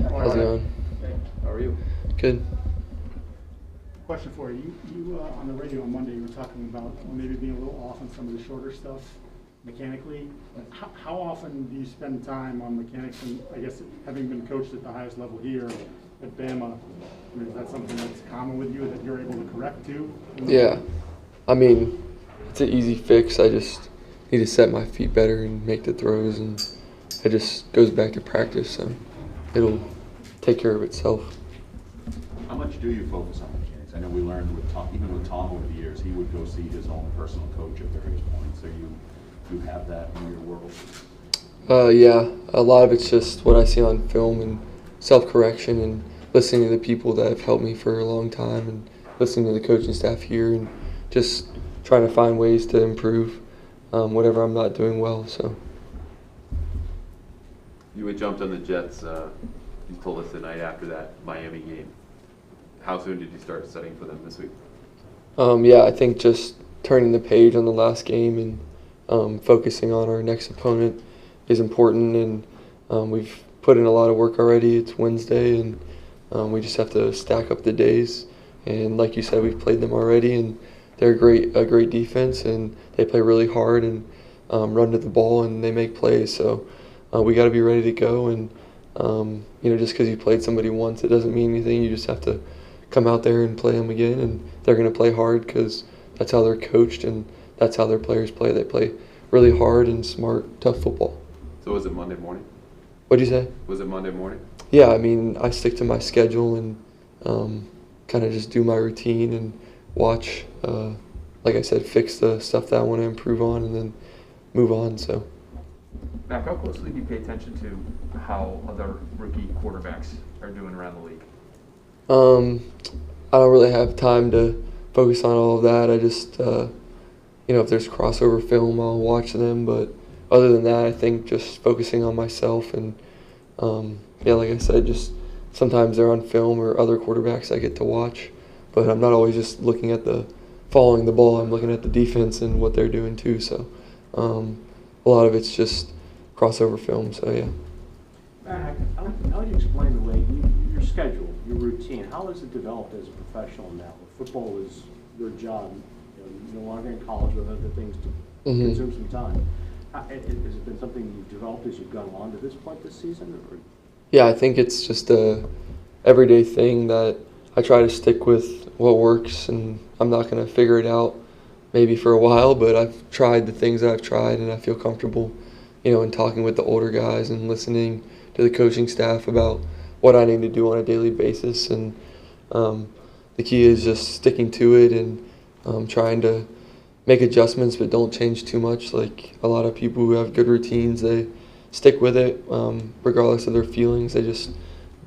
How's it going? How are you? Good. Question for you. You on the radio on Monday, you were talking about maybe being a little off on some of the shorter stuff mechanically. How often do you spend time on mechanics? And I guess having been coached at the highest level here at Bama, I mean, is that something that's common with you that you're able to correct too? Yeah. I mean, it's an easy fix. I just need to set my feet better and make the throws, and it just goes back to practice. So it'll take care of itself. How much do you focus on mechanics? I know we learned with Tom, even with Tom over the years, he would go see his own personal coach at various points. So you have that in your world? Yeah, a lot of it's just what I see on film and self-correction and listening to the people that have helped me for a long time and listening to the coaching staff here and just trying to find ways to improve whatever I'm not doing well. So. You had jumped on the Jets, you told us the night after that Miami game. How soon did you start studying for them this week? Yeah, I think just turning the page on the last game and focusing on our next opponent is important, and we've put in a lot of work already. It's Wednesday, and we just have to stack up the days. And like you said, we've played them already, and they're a great defense, and they play really hard and run to the ball, and they make plays. So we got to be ready to go. And just because you played somebody once, it doesn't mean anything. You just have to come out there and play them again, and they're going to play hard because that's how they're coached and that's how their players play. They play really hard and smart, tough football. So was it Monday morning? What'd you say? Was it Monday morning? Yeah, I mean, I stick to my schedule and kind of just do my routine and watch, like I said, fix the stuff that I want to improve on and then move on. So. Mac, how closely do you pay attention to how other rookie quarterbacks are doing around the league? I don't really have time to focus on all of that. I just, if there's crossover film, I'll watch them. But other than that, I think just focusing on myself and, like I said, just sometimes they're on film or other quarterbacks I get to watch. But I'm not always just looking at following the ball. I'm looking at the defense and what they're doing too. So a lot of it's just crossover film. So yeah. How do you explain the way your schedule, your routine? How has it developed as a professional now? Football is your job. You're no longer in college with other things to consume some time. Has it been something you've developed as you've gone along to this point this season? Or? Yeah, I think it's just a everyday thing that I try to stick with what works, and I'm not going to figure it out maybe for a while, but I've tried the things that I've tried, and I feel comfortable, in talking with the older guys and listening to the coaching staff about what I need to do on a daily basis. And the key is just sticking to it and trying to make adjustments, but don't change too much. Like a lot of people who have good routines, they stick with it regardless of their feelings. They just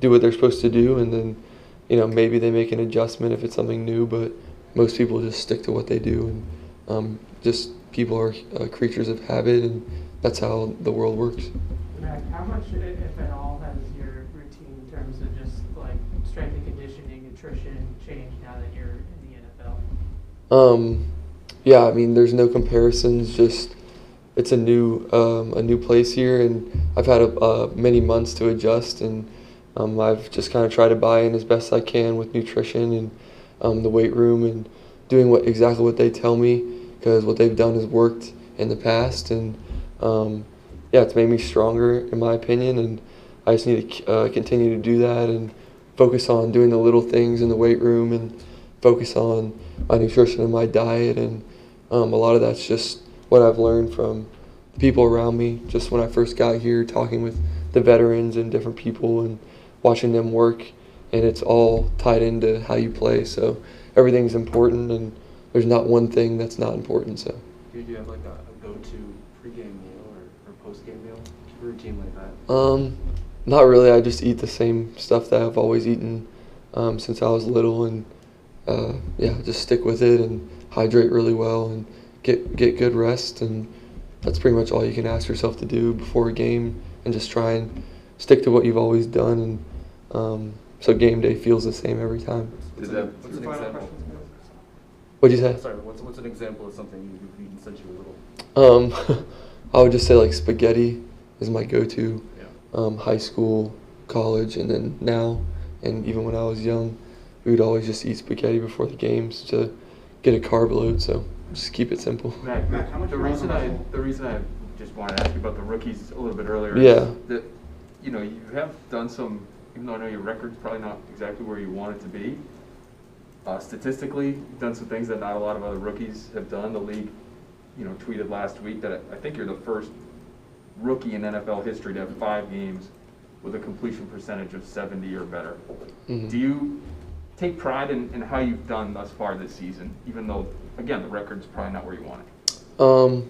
do what they're supposed to do, and then maybe they make an adjustment if it's something new, but most people just stick to what they do. And just people are creatures of habit, and that's how the world works. Mac, how much, if at all, has your routine in terms of just like strength and conditioning, nutrition changed now that you're in the NFL? Yeah, I mean, there's no comparisons. Just it's a new place here, and I've had many months to adjust, and I've just kind of tried to buy in as best I can with nutrition and the weight room and doing exactly what they tell me, because what they've done has worked in the past, and it's made me stronger in my opinion, and I just need to continue to do that and focus on doing the little things in the weight room and focus on my nutrition and my diet, and a lot of that's just what I've learned from the people around me just when I first got here, talking with the veterans and different people and watching them work, and it's all tied into how you play. So everything's important, and there's not one thing that's not important. So. Do you have like a go-to pregame meal or postgame meal? Routine like that? Not really. I just eat the same stuff that I've always eaten since I was little, and just stick with it and hydrate really well and get good rest, and that's pretty much all you can ask yourself to do before a game, and just try and stick to what you've always done, and so game day feels the same every time. What's an example? What'd you say? Sorry, what's an example of something you've eaten since you were little? I would just say like spaghetti is my go-to. Yeah. High school, college and then now, and even when I was young, we would always just eat spaghetti before the games to get a carb load. So just keep it simple. Matt, Matt, how much the you want reason on the reason I just wanted to ask you about the rookies a little bit earlier Yeah. is that, you know, you have done some, even though I know your record's probably not exactly where you want it to be, statistically, you've done some things that not a lot of other rookies have done. The league, you know, tweeted last week that I think you're the first rookie in NFL history to have 5 games with a completion percentage of 70 or better. Mhm. Do you take pride in how you've done thus far this season, even though, again, the record's probably not where you want it?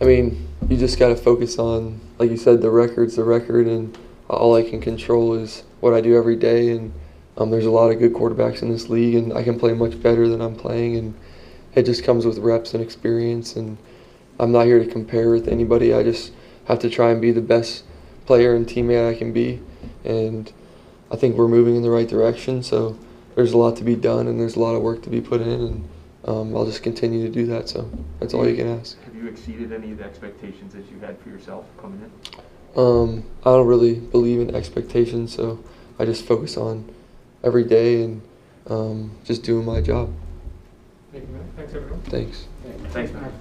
I mean, you just got to focus on, like you said, the record's the record, and all I can control is what I do every day. And there's a lot of good quarterbacks in this league, and I can play much better than I'm playing, and it just comes with reps and experience. And I'm not here to compare with anybody. I just have to try and be the best player and teammate I can be. And I think we're moving in the right direction, so there's a lot to be done, and there's a lot of work to be put in, and I'll just continue to do that. So that's all you can ask. Have you exceeded any of the expectations that you had for yourself coming in? I don't really believe in expectations, so I just focus on every day and just doing my job. Thank you, Matt. Thanks, everyone. Thanks. Thanks, man.